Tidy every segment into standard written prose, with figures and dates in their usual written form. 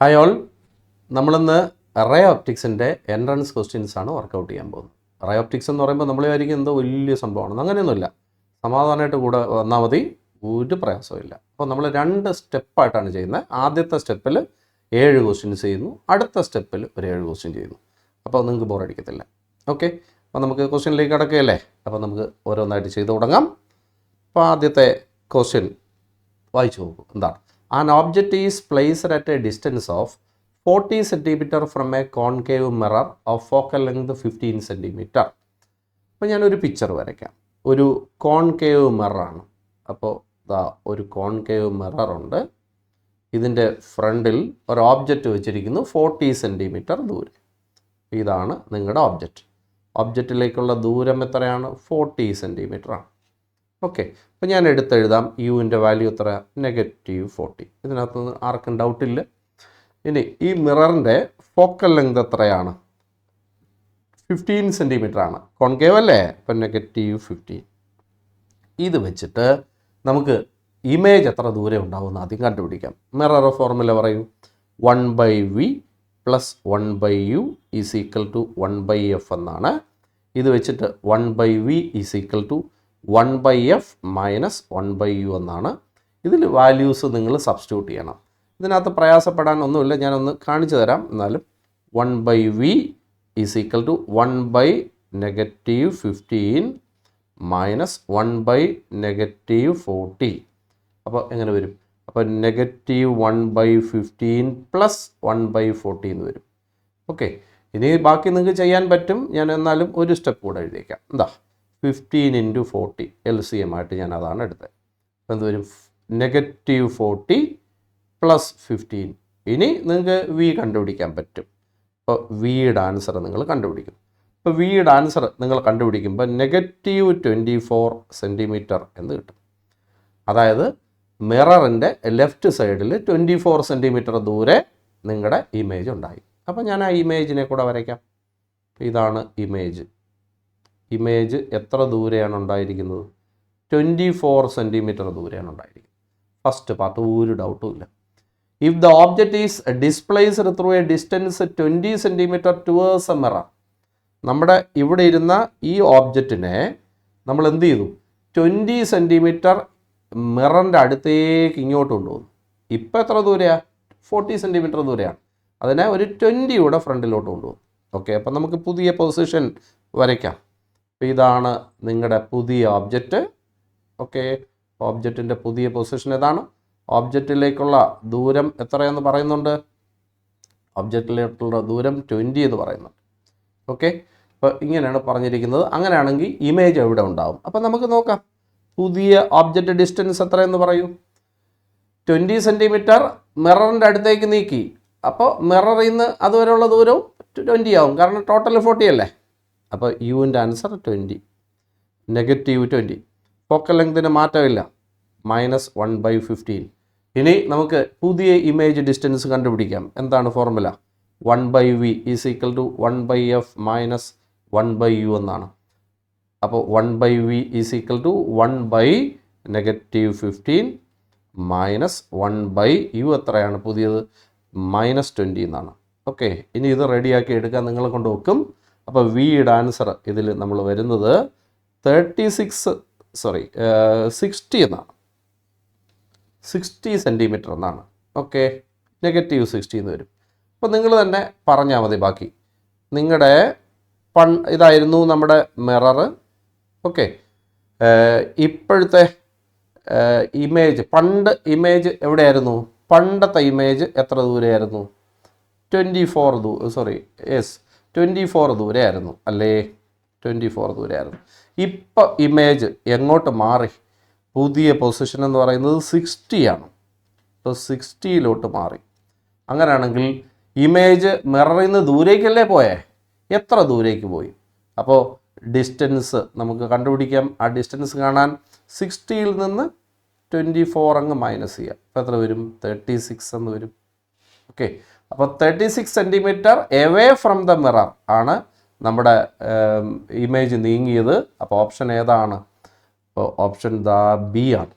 Hi all, നമ്മളിന്ന് ray ഓപ്റ്റിക്സിൻ്റെ entrance questions ആണ് workout ചെയ്യാൻ പോകുന്നത്. റേ ഓപ്റ്റിക്സ് എന്ന് പറയുമ്പോൾ നമ്മൾ വിചാരിക്കും എന്തോ വലിയ സംഭവമാണ്. അങ്ങനെയൊന്നുമില്ല. സമാധാനമായിട്ട് കൂടെ വന്നാൽ മതി, ഒരു പ്രയാസമില്ല. അപ്പോൾ നമ്മൾ 2 സ്റ്റെപ്പായിട്ടാണ് ചെയ്യുന്നത്. ആദ്യത്തെ സ്റ്റെപ്പിൽ 7 ക്വസ്റ്റ്യൻസ് ചെയ്യുന്നു, അടുത്ത സ്റ്റെപ്പിൽ ഒരു 7 ക്വസ്റ്റ്യൻ ചെയ്യുന്നു. അപ്പോൾ നിങ്ങൾക്ക് ബോറടിക്കത്തില്ല. ഓക്കെ, അപ്പോൾ നമുക്ക് ക്വസ്റ്റ്യനിലേക്ക് കിടക്കുകയല്ലേ. അപ്പോൾ നമുക്ക് ഓരോന്നായിട്ട് ചെയ്ത് തുടങ്ങാം. അപ്പോൾ ആദ്യത്തെ ക്വസ്റ്റ്യൻ വായിച്ചു നോക്കൂ. എന്താണ്? An object is placed at a distance of 40 cm from a concave mirror of focal length 15 cm. അപ്പോൾ ഞാനൊരു പിക്ചർ വരയ്ക്കാം. ഒരു കോൺകേവ് മിററാണ്. അപ്പോൾ ഒരു കോൺകേവ് മിററുണ്ട്. ഇതിൻ്റെ ഫ്രണ്ടിൽ ഒരു ഓബ്ജക്റ്റ് വെച്ചിരിക്കുന്നു 40 സെൻറ്റിമീറ്റർ ദൂരെ. ഇതാണ് നിങ്ങളുടെ ഓബ്ജക്റ്റ്. ഓബ്ജക്റ്റിലേക്കുള്ള ദൂരം എത്രയാണ്? 40 സെൻറ്റിമീറ്റർ ആണ്. ഓക്കെ, അപ്പോൾ ഞാൻ എടുത്തെഴുതാം. യുവിൻ്റെ വാല്യൂ എത്ര? -40. ഇതിനകത്തുനിന്ന് ആർക്കും ഡൗട്ടില്ല. ഇനി ഈ മിററിൻ്റെ ഫോക്കൽ ലെങ്ത് എത്രയാണ്? 15 സെൻറ്റിമീറ്റർ ആണ്. കോൺകേവ് അല്ലേ? അപ്പം -15. ഇത് വെച്ചിട്ട് നമുക്ക് ഇമേജ് എത്ര ദൂരം ഉണ്ടാവുമെന്ന് ആദ്യം കണ്ടുപിടിക്കാം. മിറർ ഫോർമുല പറയൂ. 1/v + 1/u = 1/f എന്നാണ്. ഇത് വെച്ചിട്ട് 1/v = 1/f - 1/u എന്നാണ്. ഇതിൽ വാല്യൂസ് നിങ്ങൾ സബ്സ്റ്റിറ്റ്യൂട്ട് ചെയ്യണം. ഇതിനകത്ത് പ്രയാസപ്പെടാൻ ഒന്നുമില്ല, ഞാനൊന്ന് കാണിച്ചു തരാം. എന്നാലും 1/v = 1/-15 - 1/-40. അപ്പോൾ എങ്ങനെ വരും? അപ്പോൾ -1/15 + 1/40 എന്ന് വരും. ഓക്കെ, ഇനി ബാക്കി നിങ്ങൾക്ക് ചെയ്യാൻ പറ്റും. ഞാൻ എന്നാലും ഒരു സ്റ്റെപ്പ് കൂടെ എഴുതിയേക്കാം. എന്താ? 15 × 40 LCM ആയിട്ട് ഞാൻ അതാണ് എടുത്തത്. അപ്പോൾ എന്ത് വരും? -40 + 15. ഇനി നിങ്ങൾക്ക് v കണ്ടുപിടിക്കാൻ പറ്റും. അപ്പോൾ വിയുടെ ആൻസർ നിങ്ങൾ കണ്ടുപിടിക്കും. അപ്പോൾ വിയുടെ ആൻസർ നിങ്ങൾ കണ്ടുപിടിക്കുമ്പോൾ -24 സെൻറ്റിമീറ്റർ എന്ന് കിട്ടും. അതായത് മിററിൻ്റെ ലെഫ്റ്റ് സൈഡിൽ 24 സെൻറ്റിമീറ്റർ ദൂരെ നിങ്ങളുടെ ഇമേജ് ഉണ്ടായി. അപ്പോൾ ഞാൻ ആ ഇമേജിനെ കൂടെ വരയ്ക്കാം. ഇതാണ് ഇമേജ്. ഇമേജ് എത്ര ദൂരെയാണ് ഉണ്ടായിരിക്കുന്നത്? 24 സെൻറ്റിമീറ്റർ ദൂരെയാണ് ഉണ്ടായിരിക്കുന്നത്. ഫസ്റ്റ് പാർട്ട് ഒരു ഡൗട്ടും ഇല്ല. If the object is displaced through A distance 20 centimetre towards A mirror. നമ്മുടെ ഇവിടെ ഇരുന്ന ഈ ഓബ്ജക്റ്റിനെ നമ്മൾ എന്ത് ചെയ്തു? 20 സെൻറ്റിമീറ്റർ മിററിൻ്റെ അടുത്തേക്ക് ഇങ്ങോട്ട് കൊണ്ടുപോകുന്നു. ഇപ്പോൾ എത്ര ദൂരെയാണ്? 40 സെൻറ്റിമീറ്റർ ദൂരെയാണ്. അതിനെ ഒരു 20 കൂടെ ഫ്രണ്ടിലോട്ട് കൊണ്ടുപോകും. ഓക്കെ, അപ്പം നമുക്ക് പുതിയ പൊസിഷൻ വരയ്ക്കാം. അപ്പോൾ ഇതാണ് നിങ്ങളുടെ പുതിയ ഓബ്ജക്റ്റ്. ഓക്കെ, ഓബ്ജക്റ്റിൻ്റെ പുതിയ പൊസിഷൻ ഏതാണ്? ഓബ്ജക്റ്റിലേക്കുള്ള ദൂരം എത്രയെന്ന് പറയുന്നുണ്ട്? ഓബ്ജക്റ്റിലേക്കുള്ള ദൂരം 20 എന്ന് പറയുന്നുണ്ട്. ഓക്കെ, അപ്പോൾ ഇങ്ങനെയാണ് പറഞ്ഞിരിക്കുന്നത്. അങ്ങനെയാണെങ്കിൽ ഇമേജ് എവിടെ ഉണ്ടാവും? അപ്പോൾ നമുക്ക് നോക്കാം. പുതിയ ഓബ്ജക്റ്റ് ഡിസ്റ്റൻസ് എത്രയെന്ന് പറയൂ. 20 സെൻറ്റിമീറ്റർ മിററിൻ്റെ അടുത്തേക്ക് നീക്കി. അപ്പോൾ മിററിൽ നിന്ന് അതുവരെയുള്ള ദൂരവും 20 ആവും, കാരണം ടോട്ടൽ 40 അല്ലേ. അപ്പോൾ യുവിൻ്റെ ആൻസർ 20, -20. ഫോക്കൽ ലെങ്തിന് മാറ്റമില്ല, -1/15. ഇനി നമുക്ക് പുതിയ ഇമേജ് ഡിസ്റ്റൻസ് കണ്ടുപിടിക്കാം. എന്താണ് ഫോർമുല? 1/v = 1/f - 1/u എന്നാണ്. അപ്പോൾ 1/v = 1/-15 - 1/u എത്രയാണ് പുതിയത്? -20 എന്നാണ്. ഓക്കെ, ഇനി ഇത് റെഡിയാക്കി എടുക്കാൻ നിങ്ങളെ കൊണ്ട് വെക്കും. അപ്പോൾ വിയുടെ ആൻസർ ഇതിൽ നമ്മൾ വരുന്നത് 60 എന്നാണ്. 60 സെൻറ്റിമീറ്റർ എന്നാണ്. ഓക്കെ, -60 എന്ന് വരും. അപ്പോൾ നിങ്ങൾ തന്നെ പറഞ്ഞാൽ മതി ബാക്കി. നിങ്ങളുടെ ഇതായിരുന്നു നമ്മുടെ മിറർ. ഓക്കെ, ഇപ്പോഴത്തെ ഇമേജ്, പണ്ട് ഇമേജ് എവിടെയായിരുന്നു? പണ്ടത്തെ ഇമേജ് എത്ര ദൂരെയായിരുന്നു? 24 ദൂരെയായിരുന്നു അല്ലേ? 24 ദൂരെയായിരുന്നു. ഇപ്പോൾ ഇമേജ് എങ്ങോട്ട് മാറി? പുതിയ പൊസിഷൻ എന്ന് പറയുന്നത് 60 ആണ്. ഇപ്പോൾ 60-ലോട്ട് മാറി. അങ്ങനെയാണെങ്കിൽ ഇമേജ് മിററിൽ നിന്ന് ദൂരേക്കല്ലേ പോയേ? എത്ര ദൂരേക്ക് പോയി? അപ്പോൾ ഡിസ്റ്റൻസ് നമുക്ക് കണ്ടുപിടിക്കാം. ആ ഡിസ്റ്റൻസ് കാണാൻ 60-ൽ നിന്ന് 24 അങ്ങ് മൈനസ് ചെയ്യാം. അപ്പോൾ എത്ര വരും? 36 എന്ന് വരും. ഓക്കെ, അപ്പോൾ 36 centimetre away from the mirror ആണ് നമ്മുടെ ഇമേജ് നീങ്ങിയത്. അപ്പോൾ ഓപ്ഷൻ ഏതാണ്? അപ്പോൾ ഓപ്ഷൻ ബി ആണ്.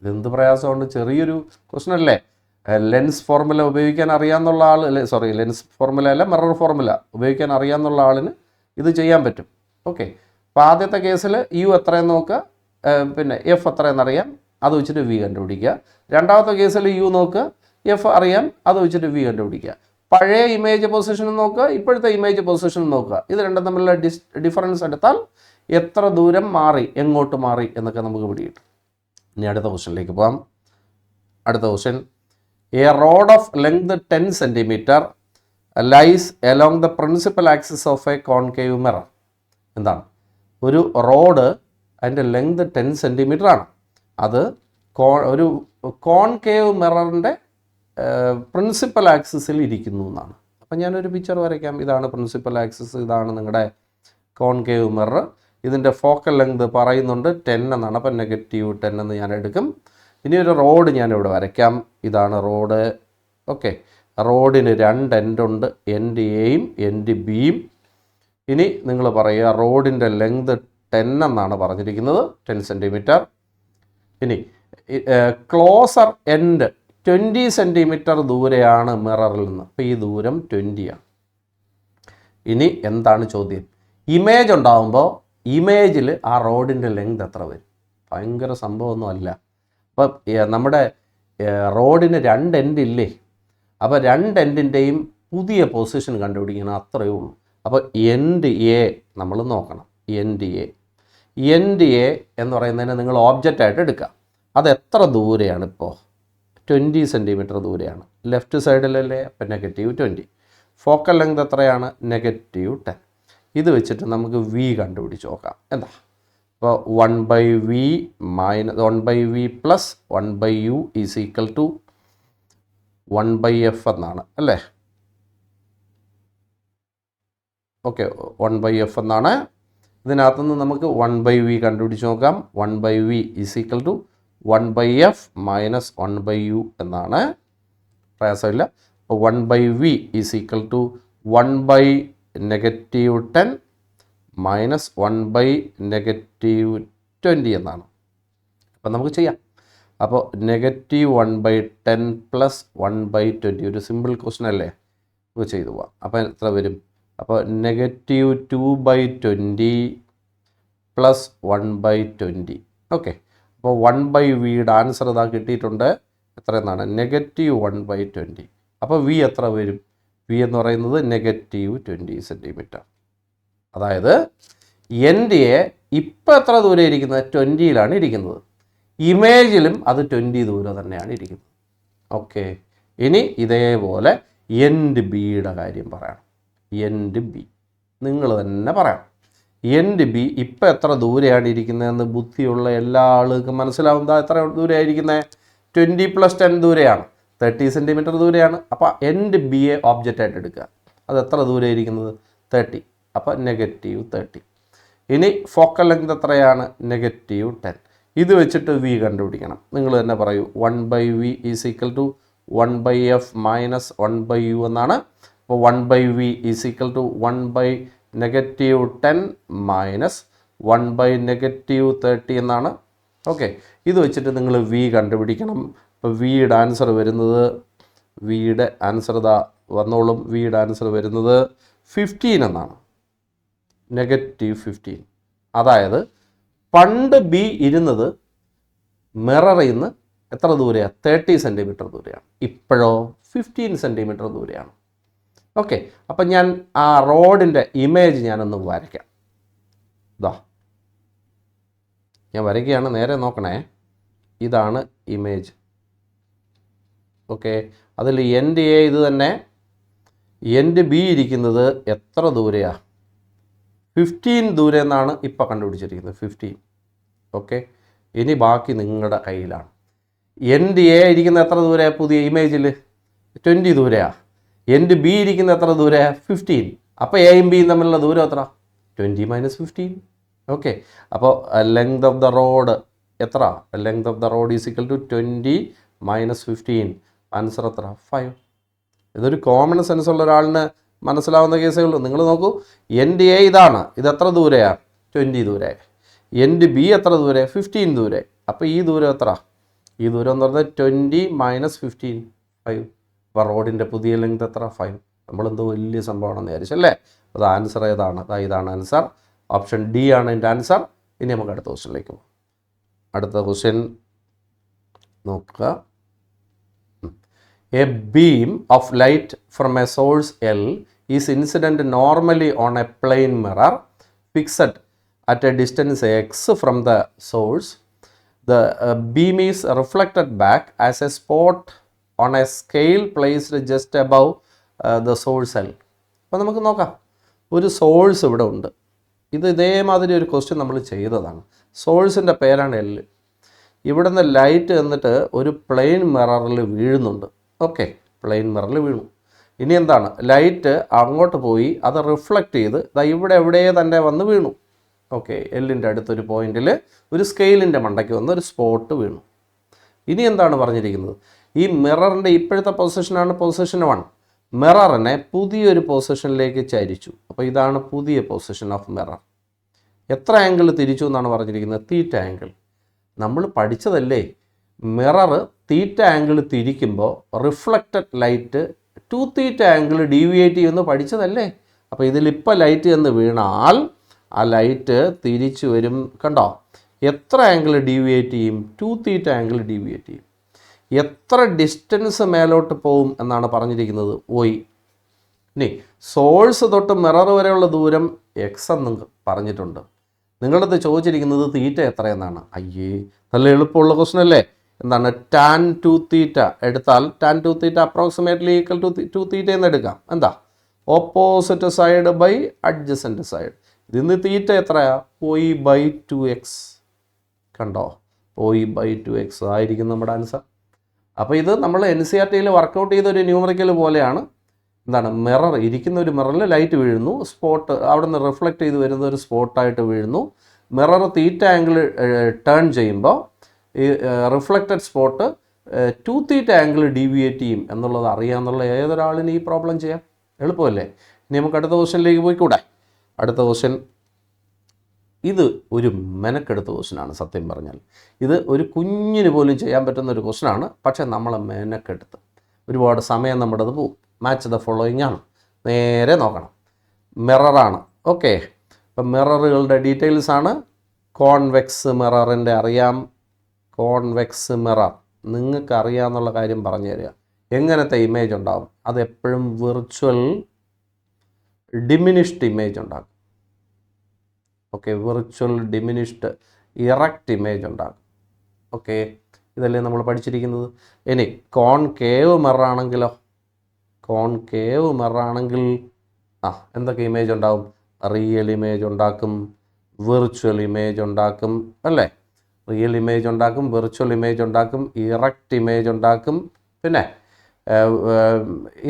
ഇതെന്ത് പ്രയാസമുണ്ട്? ചെറിയൊരു ക്വസ്റ്റൻ അല്ലേ? ലെൻസ് ഫോർമുല ഉപയോഗിക്കാൻ അറിയാമെന്നുള്ള ആൾ ലെൻസ് ഫോർമുല അല്ല മിറർ ഫോർമുല ഉപയോഗിക്കാൻ അറിയാമെന്നുള്ള ആളിന് ഇത് ചെയ്യാൻ പറ്റും. ഓക്കെ, അപ്പോൾ ആദ്യത്തെ കേസിൽ യു എത്രയെന്ന് നോക്കുക, പിന്നെ എഫ് എത്രയെന്നറിയാം, അത് വെച്ചിട്ട് വി കണ്ടുപിടിക്കുക. രണ്ടാമത്തെ കേസിൽ യു നോക്കുക, എഫ് അറിയാം, അത് വെച്ചിട്ട് വി കണ്ടുപിടിക്കുക. പഴയ ഇമേജ് പൊസിഷൻ നോക്കുക, ഇപ്പോഴത്തെ ഇമേജ് പൊസിഷൻ നോക്കുക. ഇത് രണ്ടും തമ്മിലുള്ള ഡിഫറൻസ് എടുത്താൽ എത്ര ദൂരം മാറി, എങ്ങോട്ട് മാറി എന്നൊക്കെ നമുക്ക് പിടികിട്ടും. ഇനി അടുത്ത ക്വസ്റ്റ്യനിലേക്ക് പോകാം. അടുത്ത question, A rod of length 10 centimetre lies along the principal axis of a concave mirror. എന്താണ്? ഒരു റോഡ് അതിൻ്റെ ലെങ്ത് 10 സെൻറ്റിമീറ്റർ ആണ്. അത് ഒരു കോൺകേവ് മിററിൻ്റെ പ്രിൻസിപ്പൽ ആക്സിസിൽ ഇരിക്കുന്നു എന്നാണ്. അപ്പം ഞാനൊരു പിക്ചർ വരയ്ക്കാം. ഇതാണ് പ്രിൻസിപ്പൽ ആക്സിസ്, ഇതാണ് നിങ്ങളുടെ കോൺകേവ് മിറർ. ഇതിൻ്റെ ഫോക്കൽ ലെങ്ത് പറയുന്നുണ്ട് 10 എന്നാണ്. അപ്പം -10 എന്ന് ഞാൻ എടുക്കും. ഇനി ഒരു റോഡ് ഞാനിവിടെ വരയ്ക്കാം. ഇതാണ് റോഡ്. ഓക്കെ, റോഡിന് 2 എൻഡുണ്ട്, എൻഡ് എയും എൻഡ് ബിയും. ഇനി നിങ്ങൾ പറയുക റോഡിൻ്റെ ലെങ്ത് 10 എന്നാണ് പറഞ്ഞിരിക്കുന്നത്, 10 സെൻറ്റിമീറ്റർ. ഇനി ക്ലോസർ എൻഡ് 20 സെൻറ്റിമീറ്റർ ദൂരെയാണ് മിററിൽ നിന്ന്. അപ്പോൾ ഈ ദൂരം 20 ആണ്. ഇനി എന്താണ് ചോദ്യം? ഇമേജ് ഉണ്ടാകുമ്പോൾ ഇമേജിൽ ആ റോഡിൻ്റെ ലെങ്ത് എത്ര വരും? ഭയങ്കര സംഭവമൊന്നും അല്ല. അപ്പം നമ്മുടെ റോഡിന് 2 എൻഡ് ഇല്ലേ? അപ്പോൾ 2 എൻഡിൻ്റെയും പുതിയ പൊസിഷൻ കണ്ടുപിടിക്കണം, അത്രയേ ഉള്ളൂ. അപ്പോൾ എൻഡ് എ നമ്മൾ നോക്കണം. എൻഡ് എ എന്ന് പറയുന്നതിനെ നിങ്ങൾ ഓബ്ജക്റ്റായിട്ട് എടുക്കുക. അത് എത്ര ദൂരെയാണ്? ഇപ്പോൾ 20 സെൻറ്റിമീറ്റർ ദൂരെയാണ്. ലെഫ്റ്റ് സൈഡിലല്ലേ? അപ്പം -20. ഫോക്കൽ ലെങ്ത് എത്രയാണ്? -10. ഇത് വെച്ചിട്ട് നമുക്ക് വി കണ്ടുപിടിച്ച് നോക്കാം. എന്താ? അപ്പോൾ 1/v plus 1/u is equal to 1/f എന്നാണ് അല്ലേ? ഓക്കെ, 1/f എന്നാണ്. ഇതിനകത്തുനിന്ന് നമുക്ക് 1/v കണ്ടുപിടിച്ച് നോക്കാം. 1/v is equal to 1/f minus 1/u എന്നാണ്. പ്രയാസമില്ല. അപ്പോൾ 1/v is equal to 1/-10 minus 1/-20 എന്നാണ്. അപ്പം നമുക്ക് ചെയ്യാം. അപ്പോൾ -1/10 പ്ലസ് 1/20 ഒരു സിമ്പിൾ ക്വസ്റ്റൻ അല്ലേ? നമുക്ക് ചെയ്തു പോവാം. അപ്പോൾ എത്ര വരും? അപ്പോൾ -2/20 പ്ലസ് 1/20. ഓക്കെ, അപ്പോൾ 1/vയുടെ ആൻസർ ഇതാ കിട്ടിയിട്ടുണ്ട്. എത്ര എന്നാണ്? -1/20. അപ്പോൾ വി എത്ര വരും? വി എന്ന് പറയുന്നത് -20 സെൻറ്റിമീറ്റർ. അതായത് എൻഡ് എ ഇപ്പം എത്ര ദൂരെ ഇരിക്കുന്നത്? 20യിലാണ് ഇരിക്കുന്നത്. ഇമേജിലും അത് 20 ദൂരെ തന്നെയാണ് ഇരിക്കുന്നത്. ഓക്കെ, ഇനി ഇതേപോലെ എൻഡ് ബിയുടെ കാര്യം പറയണം. എൻഡ് ബി നിങ്ങൾ തന്നെ പറയണം. എൻഡ് ബി ഇപ്പം എത്ര ദൂരെയാണ് ഇരിക്കുന്നതെന്ന് ബുദ്ധിയുള്ള എല്ലാ ആളുകൾക്കും മനസ്സിലാവുന്നത്. എത്ര ദൂരെയാണ് ഇരിക്കുന്നത്? 20 + 10 ദൂരെയാണ്, 30 സെൻറ്റിമീറ്റർ ദൂരെയാണ്. അപ്പോൾ എൻഡ് ബിയെ ഓബ്ജക്റ്റായിട്ട് എടുക്കുക. അത് എത്ര ദൂരെ ഇരിക്കുന്നത്? 30. അപ്പോൾ -30. ഇനി ഫോക്കൽ ലെങ്ത് എത്രയാണ്? -10. ഇത് വെച്ചിട്ട് വി കണ്ടുപിടിക്കണം. നിങ്ങൾ തന്നെ പറയൂ. 1/v is equal to 1/f minus 1/u എന്നാണ്. അപ്പോൾ 1/v is equal to 1/-10 minus 1/-30 എന്നാണ്. ഓക്കെ, ഇത് വെച്ചിട്ട് നിങ്ങൾ വി കണ്ടുപിടിക്കണം. അപ്പോൾ വിയുടെ ആൻസർ വരുന്നത്, വിയുടെ ആൻസർ ഇതാ വന്നോളും. വിയുടെ ആൻസർ വരുന്നത് 15 എന്നാണ്. -15. അതായത് പണ്ട് ബി ഇരുന്നത് മിററിൽ നിന്ന് എത്ര ദൂരെയാണ്? 30 സെൻറ്റിമീറ്റർ ദൂരെയാണ്. ഇപ്പോഴോ 15 സെൻറ്റിമീറ്റർ ദൂരെയാണ്. ഓക്കെ, അപ്പം ഞാൻ ആ റോഡിൻ്റെ ഇമേജ് ഞാനൊന്ന് വരയ്ക്കാം. ഇതാ ഞാൻ വരയ്ക്കുകയാണ്, നേരെ നോക്കണേ. ഇതാണ് ഇമേജ്. ഓക്കെ, അതിൽ എൻഡ് എ ഇത് തന്നെ, എൻഡ് ബി ഇരിക്കുന്നത് എത്ര ദൂരെയാണ്? 15 ദൂരെ എന്നാണ് ഇപ്പോൾ കണ്ടുപിടിച്ചിരിക്കുന്നത്, 15. ഓക്കെ, ഇനി ബാക്കി നിങ്ങളുടെ കയ്യിലാണ്. എൻഡ് എ ഇരിക്കുന്ന എത്ര ദൂരെയാണ്? പുതിയ ഇമേജിൽ 20 ദൂരെയാണ്. എൻഡ് ബി ഇരിക്കുന്ന എത്ര ദൂരെയാണ്? 15. അപ്പോൾ എയും ബിയും തമ്മിലുള്ള ദൂരം എത്ര? 20 - 15. ഓക്കെ, അപ്പോൾ ലെങ്ത് ഓഫ് ദ റോഡ് എത്ര? Length of the rod is equal to 20 - 15. Answer എത്ര? 5. ഇതൊരു കോമൺ സെൻസ് ഉള്ള ഒരാളിന് മനസ്സിലാവുന്ന കേസേ ഉള്ളൂ. നിങ്ങൾ നോക്കൂ, എൻഡ് എ ഇതാണ്, ഇത് എത്ര ദൂരെയാണ്? 20 ദൂരെ. എൻഡ് ബി എത്ര ദൂരെ? 15 ദൂരെ. അപ്പോൾ ഈ ദൂരം എത്ര? ഈ ദൂരം എന്ന് പറഞ്ഞാൽ 20 - 15, 5. അപ്പോൾ റോഡിൻ്റെ പുതിയ ലെങ്ത് എത്ര? 5. നമ്മളെന്തോ വലിയ സംഭവമാണെന്ന് വിചാരിച്ചു അല്ലേ? അത് ആൻസർ ഏതാണ്? ഇതാണ് ആൻസർ. ഓപ്ഷൻ ഡി ആണ് എൻ്റെ ആൻസർ. ഇനി നമുക്ക് അടുത്ത ക്വസ്റ്റ്യനിലേക്ക് പോകാം. അടുത്ത ക്വസ്റ്റ്യൻ നോക്കുക. A beam of light from a source L is incident normally on a plane mirror fixed at a distance x from the source. The beam is reflected back as a spot on a scale placed just above the source L. അപ്പോൾ നമുക്ക് നോക്കാം. ഒരു source ഇവിടെ ഉണ്ട്. ഇതേമാതിരി ഒരു question നമ്മൾ ചെയ്തതാണ്. സോഴ്സിൻ്റെ പേരാണ് L. ഇവിടെ നിന്ന് ലൈറ്റ് എന്നിട്ട് ഒരു പ്ലെയിൻ മിററിൽ വീഴുന്നുണ്ട്. ഓക്കെ, പ്ലെയിൻ മിററിൽ വീണു. ഇനി എന്താണ്? ലൈറ്റ് അങ്ങോട്ട് പോയി അത് റിഫ്ലക്റ്റ് ചെയ്ത് ഇവിടെ എവിടെ തന്നെ വന്ന് വീണു. ഓക്കെ, എല്ലിൻ്റെ അടുത്തൊരു പോയിന്റിൽ ഒരു സ്കെയിലിൻ്റെ മണ്ടയ്ക്ക് വന്ന് ഒരു സ്പോട്ട് വീണു. ഇനി എന്താണ് പറഞ്ഞിരിക്കുന്നത്? ഈ മിററിൻ്റെ ഇപ്പോഴത്തെ പൊസിഷനാണ് പൊസിഷൻ 1. മിററിനെ പുതിയൊരു പൊസിഷനിലേക്ക് ചരിച്ചു. അപ്പോൾ ഇതാണ് പുതിയ പൊസിഷൻ ഓഫ് മിറർ. എത്ര ആംഗിൾ തിരിച്ചു എന്നാണ് പറഞ്ഞിരിക്കുന്നത്? Theta angle. നമ്മൾ പഠിച്ചതല്ലേ, മിറർ തീറ്റ ആംഗിൾ തിരിക്കുമ്പോൾ reflected light 2 theta angle deviate ചെയ്യുമെന്ന് പഠിച്ചതല്ലേ? അപ്പോൾ ഇതിലിപ്പോൾ ലൈറ്റ് എന്ന് വീണാൽ ആ ലൈറ്റ് തിരിച്ചു വരും. കണ്ടോ, എത്ര ആംഗിൾ ഡീവിയേറ്റ് ചെയ്യും? 2 തീറ്റ ആംഗിൾ ഡീവിയേറ്റ് ചെയ്യും. എത്ര ഡിസ്റ്റൻസ് മേലോട്ട് പോവും എന്നാണ് പറഞ്ഞിരിക്കുന്നത്? y. ഇനി സോഴ്സ് തൊട്ട് മിറർ വരെയുള്ള ദൂരം x എന്ന് പറഞ്ഞിട്ടുണ്ട്. നിങ്ങളത് ചോദിച്ചിരിക്കുന്നത് തീറ്റ എത്രയെന്നാണ്. അയ്യേ, നല്ല എളുപ്പമുള്ള ക്വസ്റ്റൻ അല്ലേ? എന്താണ്? tan 2 തീറ്റ എടുത്താൽ tan 2 theta approximately equal to 2 theta എന്ന് എടുക്കാം. എന്താ? Opposite side by adjacent side. ഇതിന്ന് തീറ്റ എത്രയാ? y/2x. കണ്ടോ, y/2x ആയിരിക്കും നമ്മുടെ ആൻസർ. അപ്പോൾ ഇത് നമ്മൾ NCERT-യിൽ വർക്കൗട്ട് ചെയ്തൊരു ന്യൂമറിക്കൽ പോലെയാണ്. എന്താണ്? മിറർ ഇരിക്കുന്ന ഒരു മിററിൽ ലൈറ്റ് വീഴുന്നു, സ്പോട്ട് അവിടെ നിന്ന് റിഫ്ലക്റ്റ് ചെയ്ത് വരുന്ന ഒരു സ്പോട്ടായിട്ട് വീഴുന്നു. മിറർ തീറ്റ ആംഗിൾ ടേൺ ചെയ്യുമ്പോൾ ഈ reflected spot 2 theta angle deviate ചെയ്യും എന്നുള്ളത് അറിയാമെന്നുള്ള ഏതൊരാളിനും ഈ പ്രോബ്ലം ചെയ്യാം. എളുപ്പമല്ലേ? ഇനി നമുക്ക് അടുത്ത ക്വസ്റ്റ്യനിലേക്ക് പോയിക്കൂടെ? അടുത്ത ക്വസ്റ്റ്യൻ ഇത് ഒരു മെനക്കെടുത്ത ക്വസ്റ്റ്യനാണ്. സത്യം പറഞ്ഞാൽ ഇത് ഒരു കുഞ്ഞിന് പോലും ചെയ്യാൻ പറ്റുന്ന ഒരു ക്വസ്റ്റ്യനാണ്. പക്ഷേ നമ്മളെ മെനക്കെടുത്ത് ഒരുപാട് സമയം നമ്മുടെ അത് പോവും. മാച്ച് ദ ഫോളോയിങ് ആണ്. നേരെ നോക്കണം. മിററാണ്. ഓക്കെ, അപ്പം മിററുകളുടെ ഡീറ്റെയിൽസ് ആണ്. കോൺവെക്സ് മിററിൻ്റെ അറിയാം. കോൺവെക്സ് മിറർ നിങ്ങൾക്ക് അറിയാമെന്നുള്ള കാര്യം പറഞ്ഞു തരിക. എങ്ങനത്തെ ഇമേജ് ഉണ്ടാകും? അതെപ്പോഴും വിർച്വൽ ഡിമിനിഷ്ഡ് ഇമേജ് ഉണ്ടാകും. Okay, virtual diminished erect image ഉണ്ടാകും. ഓക്കെ, ഇതല്ലേ നമ്മൾ പഠിച്ചിരിക്കുന്നത്. ഇനി കോൺകേവ് മിറർ ആണെങ്കിലോ? കോൺകേവ് മിറർ ആണെങ്കിൽ എന്തൊക്കെ ഇമേജ് ഉണ്ടാകും? റിയൽ ഇമേജ് ഉണ്ടാക്കും, വിർച്വൽ ഇമേജ് ഉണ്ടാക്കും അല്ലേ? റിയൽ ഇമേജ് ഉണ്ടാക്കും, വിർച്വൽ ഇമേജ് ഉണ്ടാക്കും, ഇറക്റ്റ് ഇമേജ് ഉണ്ടാക്കും, പിന്നെ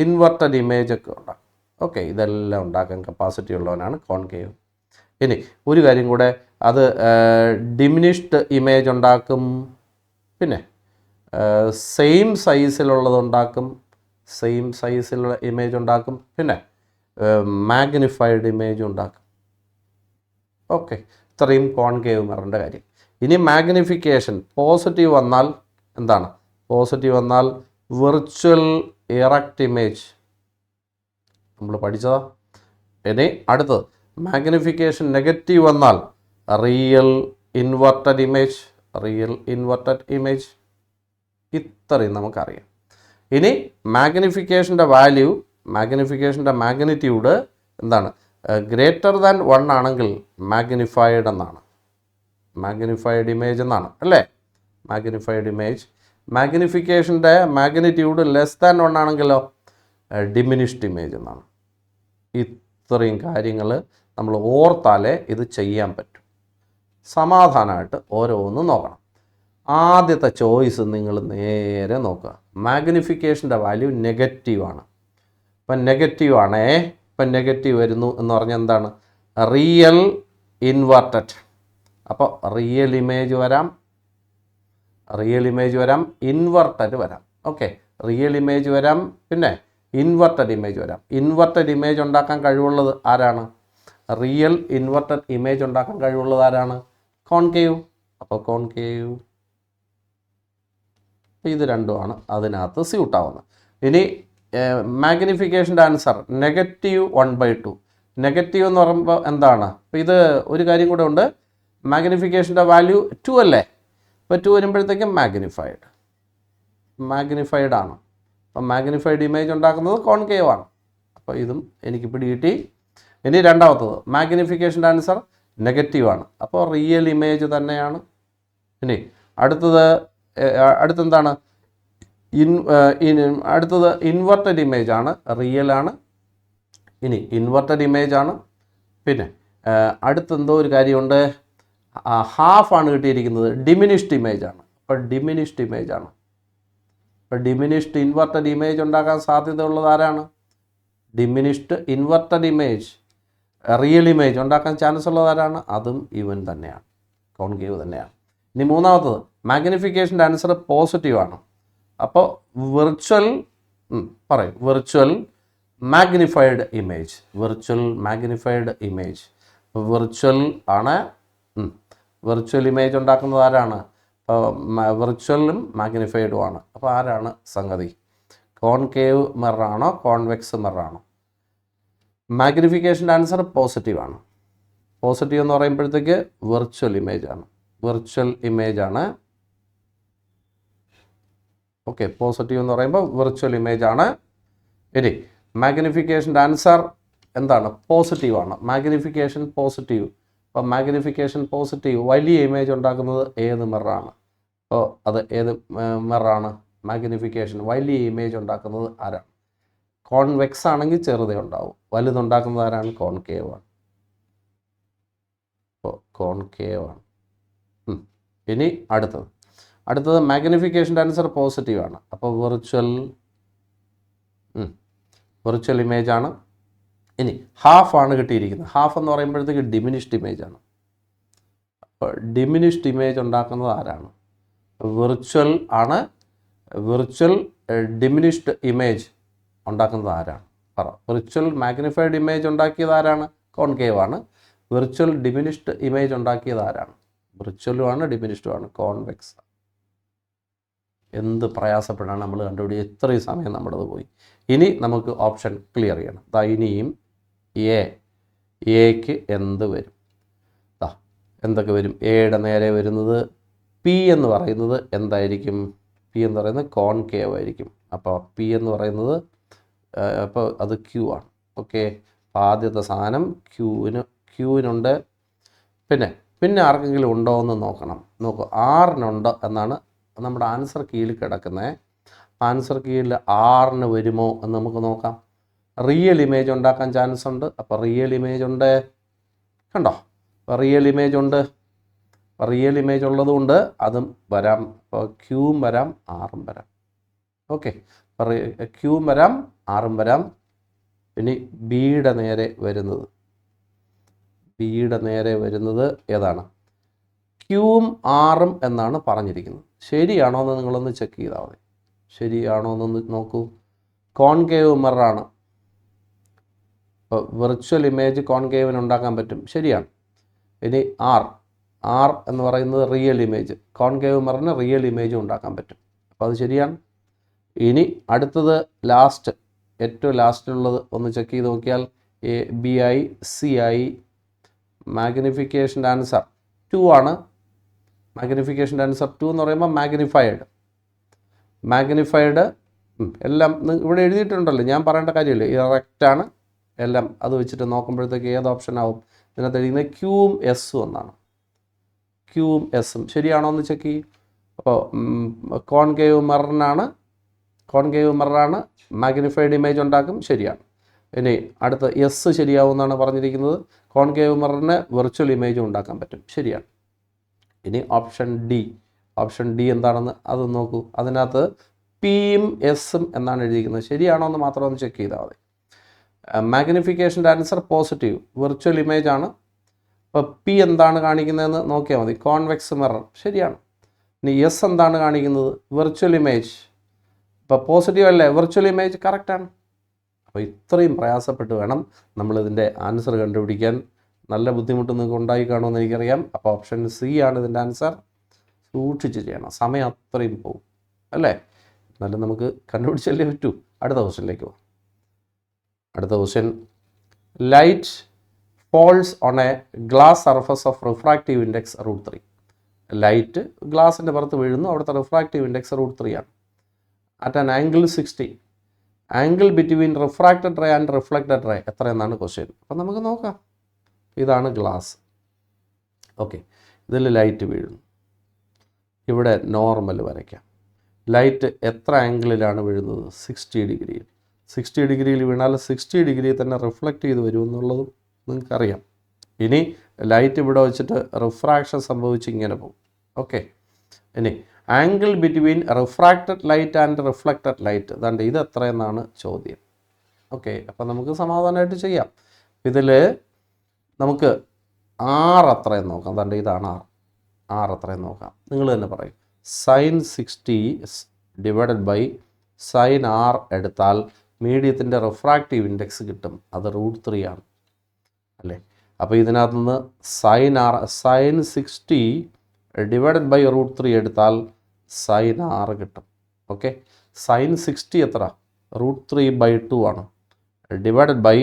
ഇൻവെർട്ടഡ് ഇമേജ് ഒക്കെ ഉണ്ടാക്കും. ഓക്കെ, ഇതെല്ലാം ഉണ്ടാക്കാൻ കപ്പാസിറ്റി ഉള്ളവനാണ് കോൺകേവ്. ഇനി ഒരു കാര്യം കൂടെ, അത് ഡിമിനിഷ്ഡ് ഇമേജ് ഉണ്ടാക്കും, പിന്നെ സെയിം സൈസിലുള്ളതുണ്ടാക്കും, സെയിം സൈസിലുള്ള ഇമേജ് ഉണ്ടാക്കും, പിന്നെ മാഗ്നിഫൈഡ് ഇമേജ് ഉണ്ടാക്കും. ഓക്കെ, ഇത്രയും കോൺകേവ് മിററിൻ്റെ കാര്യം. ഇനി മാഗ്നിഫിക്കേഷൻ പോസിറ്റീവ് വന്നാൽ എന്താണ്? പോസിറ്റീവ് വന്നാൽ വിർച്വൽ ഇറക്റ്റ് ഇമേജ് നമ്മൾ പഠിച്ചതാ. ഇനി അടുത്തത് മാഗ്നിഫിക്കേഷൻ നെഗറ്റീവ് വന്നാൽ real inverted image, real inverted image. ഇത്രയും നമുക്കറിയാം. ഇനി മാഗ്നിഫിക്കേഷൻ്റെ വാല്യൂ, മാഗ്നിഫിക്കേഷൻ്റെ മാഗ്നിറ്റ്യൂഡ് എന്താണ്? ഗ്രേറ്റർ ദാൻ 1 ആണെങ്കിൽ മാഗ്നിഫൈഡ് എന്നാണ്, മാഗ്നിഫൈഡ് ഇമേജ് എന്നാണ് അല്ലേ? Magnified image. മാഗ്നിഫിക്കേഷൻ്റെ മാഗ്നിറ്റ്യൂഡ് ലെസ് ദാൻ 1 ആണെങ്കിലോ ഡിമിനിഷ്ഡ് ഇമേജ് എന്നാണ്. ഇത്രയും കാര്യങ്ങൾ നമ്മൾ ഓർത്താലേ ഇത് ചെയ്യാൻ പറ്റും. സമാധാനമായിട്ട് ഓരോന്നും നോക്കണം. ആദ്യത്തെ ചോയ്സ് നിങ്ങൾ നേരെ നോക്കുക. മാഗ്നിഫിക്കേഷൻ്റെ വാല്യൂ നെഗറ്റീവാണ്. ഇപ്പം നെഗറ്റീവ് ആണേ. ഇപ്പം നെഗറ്റീവ് വരുന്നു എന്ന് പറഞ്ഞാൽ എന്താണ്? Real inverted. അപ്പോൾ റിയൽ ഇമേജ് വരാം, റിയൽ ഇമേജ് വരാം, ഇൻവെർട്ടഡ് വരാം. ഓക്കെ, റിയൽ ഇമേജ് വരാം, പിന്നെ ഇൻവെർട്ടഡ് ഇമേജ് വരാം. ഇൻവെർട്ടഡ് ഇമേജ് ഉണ്ടാക്കാൻ കഴിവുള്ളത് ആരാണ്? റിയൽ ഇൻവെർട്ടഡ് ഇമേജ് ഉണ്ടാക്കാൻ കഴിവുള്ളത് ആരാണ്? കോൺകേവ്. അപ്പോൾ കോൺകേവ്. ഇത് രണ്ടുമാണ് അതിനകത്ത് സ്യൂട്ടാവുന്നത്. ഇനി മാഗ്നിഫിക്കേഷൻ്റെ ആൻസർ -1/2. നെഗറ്റീവ് എന്ന് പറയുമ്പോൾ എന്താണ്? അപ്പോൾ ഇത് ഒരു കാര്യം കൂടെ ഉണ്ട്, മാഗ്നിഫിക്കേഷൻ്റെ വാല്യൂ 2 അല്ലേ? അപ്പോൾ 2 വരുമ്പോഴത്തേക്കും മാഗ്നിഫൈഡ് ആണ്. അപ്പം മാഗ്നിഫൈഡ് ഇമേജ് ഉണ്ടാക്കുന്നത് കോൺകേവ് ആണ്. അപ്പോൾ ഇതും എനിക്ക് പിടികിട്ടി. ഇനി രണ്ടാമത്തത് മാഗ്നിഫിക്കേഷൻ്റെ ആൻസർ നെഗറ്റീവാണ്, അപ്പോൾ റിയൽ ഇമേജ് തന്നെയാണ്. ഇനി അടുത്തെന്താണ്? അടുത്തത് ഇൻവെർട്ടഡ് ഇമേജ് ആണ്, റിയൽ ആണ്. ഇനി ഇൻവെർട്ടഡ് ഇമേജ് ആണ്. പിന്നെ അടുത്തെന്തോ ഒരു കാര്യമുണ്ട്, ഹാഫാണ് കിട്ടിയിരിക്കുന്നത്, ഡിമിനിഷ്ഡ് ഇമേജ് ആണ്. അപ്പോൾ ഡിമിനിഷ്ഡ് ഇമേജ് ആണ്. അപ്പോൾ ഡിമിനിഷ്ഡ് ഇൻവെർട്ടഡ് ഇമേജ് ഉണ്ടാക്കാൻ സാധ്യതയുള്ളത് ആരാണ്? Diminished inverted image real image ഉണ്ടാക്കാൻ ചാൻസ് ഉള്ളത് ആരാണ്? അതും ഇവൻ തന്നെയാണ്, കോൺകേവ് തന്നെയാണ്. ഇനി മൂന്നാമത്തത് മാഗ്നിഫിക്കേഷൻ്റെ ആൻസർ പോസിറ്റീവാണ്. അപ്പോൾ വിർച്വൽ മാഗ്നിഫൈഡ് ഇമേജ്, വിർച്വൽ ആണ്. വിർച്വൽ ഇമേജ് ഉണ്ടാക്കുന്നത് ആരാണ്? വിർച്വലും മാഗ്നിഫൈഡുമാണ്. അപ്പോൾ ആരാണ് സംഗതി? കോൺകേവ് മിററാണോ കോൺവെക്സ് മിററാണോ? മാഗ്നിഫിക്കേഷൻ്റെ ആൻസർ പോസിറ്റീവാണ്. പോസിറ്റീവ് എന്ന് പറയുമ്പോഴത്തേക്ക് വിർച്വൽ ഇമേജ് ആണ്. ഓക്കെ, പോസിറ്റീവ് എന്ന് പറയുമ്പോൾ വിർച്വൽ ഇമേജ് ആണ്. ഇനി മാഗ്നിഫിക്കേഷൻ്റെ ആൻസർ എന്താണ്? പോസിറ്റീവാണ്. Magnification positive. അപ്പോൾ മാഗ്നിഫിക്കേഷൻ പോസിറ്റീവ് വലിയ ഇമേജ് ഉണ്ടാക്കുന്നത് ഏത് മിററാണ്? അപ്പോൾ അത് ഏത് മിററാണ്? മാഗ്നിഫിക്കേഷൻ വലിയ ഇമേജ് ഉണ്ടാക്കുന്നത് ആരാണ്? കോൺവെക്സ് ആണെങ്കിൽ ചെറുതേ ഉണ്ടാവും, വലുതുണ്ടാക്കുന്നത് ആരാണ്? കോൺകേവ് ആണ്. അപ്പോൾ കോൺകേവ് ആണ്. ഇനി അടുത്തത് മാഗ്നിഫിക്കേഷൻ്റെ ആൻസർ പോസിറ്റീവാണ്. അപ്പോൾ വിർച്വൽ ഇമേജ് ആണ്. ഇനി ഹാഫാണ് കിട്ടിയിരിക്കുന്നത്. ഹാഫ് എന്ന് പറയുമ്പോഴത്തേക്ക് ഡിമിനിഷ്ഡ് ഇമേജ് ആണ്. അപ്പോൾ ഡിമിനിഷ്ഡ് ഇമേജ് ഉണ്ടാക്കുന്നത് ആരാണ്? വിർച്വൽ ആണ്. വിർച്വൽ ഡിമിനിഷ്ഡ് ഇമേജ് ഉണ്ടാക്കുന്നത് ആരാണ്? വിർച്വൽ മാഗ്നിഫൈഡ് ഇമേജ് ഉണ്ടാക്കിയത് ആരാണ്? കോൺകേവ് ആണ്. വിർച്വൽ ഡിമിനിഷ്ഡ് ഇമേജ് ഉണ്ടാക്കിയത് ആരാണ്? വിർച്വലുമാണ്, ഡിമിനിഷ്ഡുമാണ്, കോൺവെക്സ്. എന്ത് പ്രയാസപ്പെടാണ് നമ്മൾ കണ്ടുപിടിക്കുക. ഇത്രയും സമയം നമ്മുടേത് പോയി. ഇനി നമുക്ക് ഓപ്ഷൻ ക്ലിയർ ചെയ്യണം. ഇനിയും എക്ക് എന്ത് വരും? എന്തൊക്കെ വരും? എയുടെ നേരെ വരുന്നത് പി എന്ന് പറയുന്നത് എന്തായിരിക്കും? പി എന്ന് പറയുന്നത് കോൺകേവ് ആയിരിക്കും. അപ്പോൾ പി എന്ന് പറയുന്നത് അപ്പോൾ അത് ക്യൂ ആണ്. ഓക്കെ, ആദ്യത്തെ സാധനം ക്യൂവിനുണ്ട്. പിന്നെ ആർക്കെങ്കിലും ഉണ്ടോ എന്ന് നോക്കൂ. ആറിനുണ്ട് എന്നാണ് നമ്മുടെ ആൻസർ കീയിൽ കിടക്കുന്നത്. ആൻസർ കീയിൽ ആറിന് വരുമോ എന്ന് നമുക്ക് നോക്കാം. റിയൽ ഇമേജ് ഉണ്ടാക്കാൻ ചാൻസ് ഉണ്ട്. അപ്പോൾ റിയൽ ഇമേജ് ഉണ്ട്, കണ്ടോ? റിയൽ ഇമേജ് ഉണ്ട്. റിയൽ ഇമേജ് ഉള്ളതുകൊണ്ട് അതും വരാം. അപ്പോൾ ക്യൂവും വരാം, ആറും വരാം. ഓക്കെ, ക്യൂവും വരാം, ആറും വരാം. ഇനി ബിയുടെ നേരെ വരുന്നത് ഏതാണ്? ക്യൂവും ആറും എന്നാണ് പറഞ്ഞിരിക്കുന്നത്. ശരിയാണോ എന്ന് നിങ്ങളൊന്ന് ചെക്ക് ചെയ്താൽ മതി. ശരിയാണോ എന്നൊന്ന് നോക്കൂ. കോൺകേവ് മിററാണ്. ഇപ്പോൾ വിർച്വൽ ഇമേജ് കോൺകേവിന് ഉണ്ടാക്കാൻ പറ്റും, ശരിയാണ്. ഇനി ആർ എന്ന് പറയുന്നത് റിയൽ ഇമേജ്, കോൺകേവ് മിററിന് റിയൽ ഇമേജും ഉണ്ടാക്കാൻ പറ്റും. അപ്പോൾ അത് ശരിയാണ്. ഇനി അടുത്തത് ഏറ്റവും ലാസ്റ്റിലുള്ളത് ഒന്ന് ചെക്ക് ചെയ്ത് നോക്കിയാൽ BI CI മാഗ്നിഫിക്കേഷൻ്റെ ആൻസർ 2 ആണ്. മാഗ്നിഫിക്കേഷൻ്റെ ആൻസർ 2 എന്ന് പറയുമ്പോൾ മാഗ്നിഫൈഡ് എല്ലാം ഇവിടെ എഴുതിയിട്ടുണ്ടല്ലോ, ഞാൻ പറയേണ്ട കാര്യമില്ല. കറക്റ്റാണ് എല്ലാം. അത് വെച്ചിട്ട് നോക്കുമ്പോഴത്തേക്ക് ഏത് ഓപ്ഷൻ ആവും? ഇതിനകത്ത് എഴുതുന്നത് ക്യൂവും എസ്സും എന്നാണ്. ക്യൂവും എസ്സും ശരിയാണോ എന്ന് ചെക്ക് ചെയ്യും. അപ്പോൾ കോൺകേവ് മിററാണ്, മാഗ്നിഫൈഡ് ഇമേജ് ഉണ്ടാക്കും, ശരിയാണ്. ഇനി അടുത്ത എസ് ശരിയാവുമെന്നാണ് പറഞ്ഞിരിക്കുന്നത്. കോൺകേവ് മിററിന് വിർച്വൽ ഇമേജും ഉണ്ടാക്കാൻ പറ്റും, ശരിയാണ്. ഇനി ഓപ്ഷൻ ഡി എന്താണെന്ന് അത് നോക്കൂ. അതിനകത്ത് പിയും എസ്സും എന്നാണ് എഴുതിയിരിക്കുന്നത്. ശരിയാണോ എന്ന് മാത്രം ഒന്ന് ചെക്ക് ചെയ്താൽ മതി. മാഗ്നിഫിക്കേഷൻ്റെ ആൻസർ പോസിറ്റീവ്, വിർച്വൽ ഇമേജ് ആണ്. അപ്പോൾ പി എന്താണ് കാണിക്കുന്നതെന്ന് നോക്കിയാൽ മതി. കോൺവെക്സ് മിറർ, ശരിയാണ്. ഇനി എസ് എന്താണ് കാണിക്കുന്നത്? Virtual image. ഇപ്പോൾ പോസിറ്റീവ് അല്ലേ, വിർച്വൽ ഇമേജ് കറക്റ്റാണ്. അപ്പോൾ ഇത്രയും പ്രയാസപ്പെട്ട് വേണം നമ്മളിതിൻ്റെ ആൻസർ കണ്ടുപിടിക്കാൻ. നല്ല ബുദ്ധിമുട്ട് നിങ്ങൾക്ക് ഉണ്ടായി കാണുമെന്ന് എനിക്കറിയാം. അപ്പോൾ ഓപ്ഷൻ സി ആണ് ഇതിൻ്റെ ആൻസർ. സൂക്ഷിച്ച് ചെയ്യണം, സമയം അത്രയും പോകും അല്ലേ? എന്നാലും നമുക്ക് കണ്ടുപിടിച്ചല്ലേ പറ്റൂ. അടുത്ത ക്വസ്റ്റ്യനിലേക്ക് പോകും. അടുത്ത question, light falls on a glass surface of refractive index √3. Light ഗ്ലാസിൻ്റെ പുറത്ത് വീഴുന്നു, അവിടുത്തെ റിഫ്രാക്റ്റീവ് ഇൻഡെക്സ് √3 ആണ്. At an angle 60, angle between refracted ray and reflected ray എത്രയെന്നാണ് ക്വസ്റ്റ്യൻ. അപ്പം നമുക്ക് നോക്കാം. ഇതാണ് ഗ്ലാസ്. ഓക്കെ, ഇതിൽ ലൈറ്റ് വീഴുന്നു. ഇവിടെ നോർമൽ വരയ്ക്കാം. ലൈറ്റ് എത്ര ആംഗിളിലാണ് വീഴുന്നത്? 60 ഡിഗ്രിയിൽ. 60 ഡിഗ്രിയിൽ വീണാൽ 60 ഡിഗ്രി തന്നെ റിഫ്ലക്റ്റ് ചെയ്ത് വരുമെന്നുള്ളതും നിങ്ങൾക്കറിയാം. ഇനി ലൈറ്റ് ഇവിടെ വെച്ചിട്ട് റിഫ്രാക്ഷൻ സംഭവിച്ച് ഇങ്ങനെ പോകും. ഓക്കെ, ഇനി angle between refracted light and reflected light, അതാണ്ട് ഇത് എത്രയെന്നാണ് ചോദ്യം. ഓക്കെ, അപ്പം നമുക്ക് സമാധാനമായിട്ട് ചെയ്യാം. ഇതിൽ നമുക്ക് R എത്രയെന്ന് നോക്കാം. അതാണ്ട് ഇതാണ് R എത്രയെന്ന് നോക്കാം. നിങ്ങൾ തന്നെ പറയും. sin 60 divided by sin R എടുത്താൽ മീഡിയത്തിൻ്റെ റിഫ്രാക്റ്റീവ് ഇൻഡെക്സ് കിട്ടും. അത് √3 ആണ് അല്ലേ. അപ്പോൾ ഇതിനകത്ത് നിന്ന് sin 60 ഡിവൈഡഡ് ബൈ √3 എടുത്താൽ sin R കിട്ടും. ഓക്കെ, sin 60 എത്ര? √3/2 ആണ്. ഡിവൈഡഡ് ബൈ